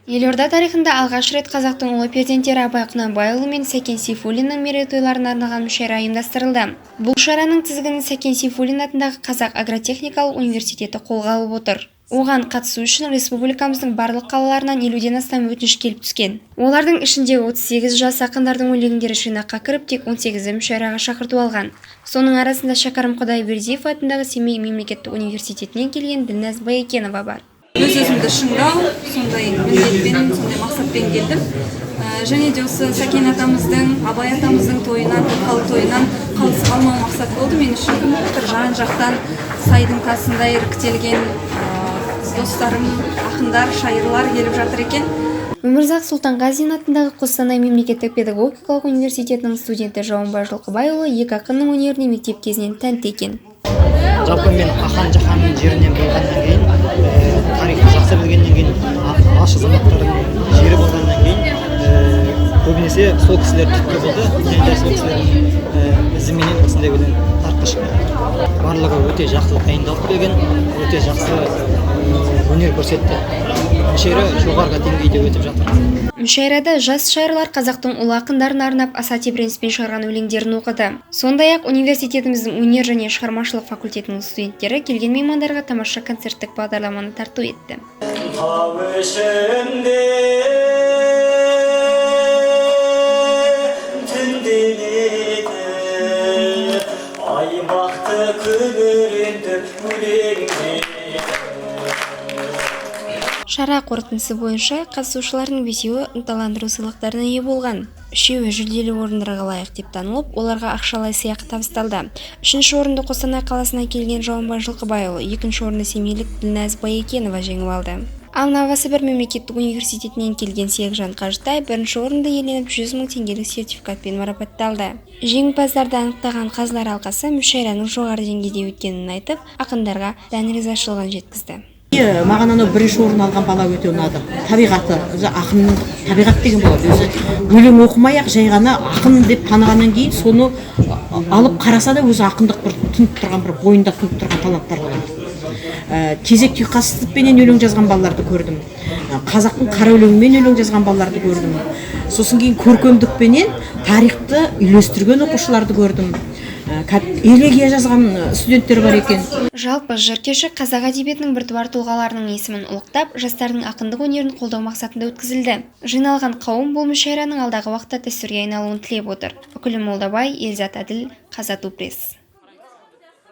Елорда тарихында алғаш рет қазақтың ұлы перзенттері Абай Құнанбайұлы мен Сәкен Сейфуллиннің мерейтойларына арналған мүшәйра ұйымдастырылды. Бұл шараның тізгінін Сәкен Сейфуллин атындағы Қазақ агротехникалық университеті қолға алып отыр. Оған қатысу үшін республикамыздың барлық қалаларынан 50-ден астам өтініш келіп түскен. Олардың ішінде 38 жас ақындардың өлеңдері жинаққа кіріп, тек 18-і мүшәйраға шақырту алған. Соның арасында Шәкәрім Құдайбердиев атындағы Семей мемлекеттік университетінен келген Ділназ Байекенова бар. Өз-өзімді шыңдау, сондай міндетпен, сондай мақсатпен келдім. Және де осы Сәкен атамыздың, Абай атамыздың тойынан, халық тойынан қалыс қалмау мақсат болды мен үшін. Жан-жақтан сайдың тасында іріктелген достарым, ақындар, шайырлар келіп жатыр екен. Өмірзақ Сұлтанғазин атындағы Қостанай мемлекеттік педагогикалық университетінің студенті Жауынбай Жылқыбайұлы екі ақынның өнеріне мектеп кезінен тәнті екен. Жалпы мен ахан жаһанның жерінен болғаннан кейін, тарихты жақсы білгеннен кейін, аш азаматтардың жері болғаннан кейін, көбінесе сол кісілер түпкі болды. Енді сол кісілердің ізіменен осындай өлең тарқы шықты. Барлығы өте жақсы дайындалып келген, өте жақсы өнер көрсетті. Мүшәйра жоғарғы деңгейде өтіп жатыр. Мүшәйрада жас шайырлар қазақтың ұлы ақындарына арнап аса тебіреніспен шығарған өлеңдерін оқыды. Сондай-ақ университетіміздің өнер және шығармашылық факультетінің студенттері келген меймандарға тамаша концерттік бағдарламаны тарту етті. Шара қорытындысы бойынша қатысушылардың 5-еуі ынталандыру сыйлықтарына ие болған. 3-еуі жүлделі орындарға лайық деп танылып, оларға ақшалай сыйақы табысталды. 3-ші орынды Қостанай қаласына келген Жауынбай Жылқыбайұлы, 2-ші орынды семейлік Ділназ Байекенова жеңіп алды. Ал Новосібір мемлекеттік университетінен келген Серікжан Қажытай 1-ші орынды иеленіп 100 мың теңгелік сертификатпен марапатталды. Жеңімпаздарды анықтаған қазылар алқасы мүшәйраның жоғары деңгейде өткенін айтып, ақындарға дән ризашылығын жеткізді. Маған анау 1-ші орын алған бала өте ұнады. Табиғаты, ақын табиғат деген болады. Өзі өлең оқымай-ақ жай ғана ақын деп танығаннан кейін соны алып қараса да өзі ақындық бір тұнып тұрған, бір бойында тұнып тұрған таланттар болады. Кезек тұйқастықпенен өлең жазған балаларды көрдім. Қазақтың қара өлеңімен өлең жазған балаларды көрдім. Сосын кейін көркемдікпенен тарихты үйлестірген оқушыларды көрдім. Элегия жазған студенттер бар екен. Жалпы жыр кеші қазақ әдебиетінің біртуар тұлғаларының есімін ұлықтап, жастардың ақындық өнерін қолдау мақсатында өткізілді. Жиналған қауым бұл мүшәйраның алдағы уақытта дәстүрге айналуын тілеп отыр. Үкілі Молдабай, Елзат Әділ, Қазату пресс.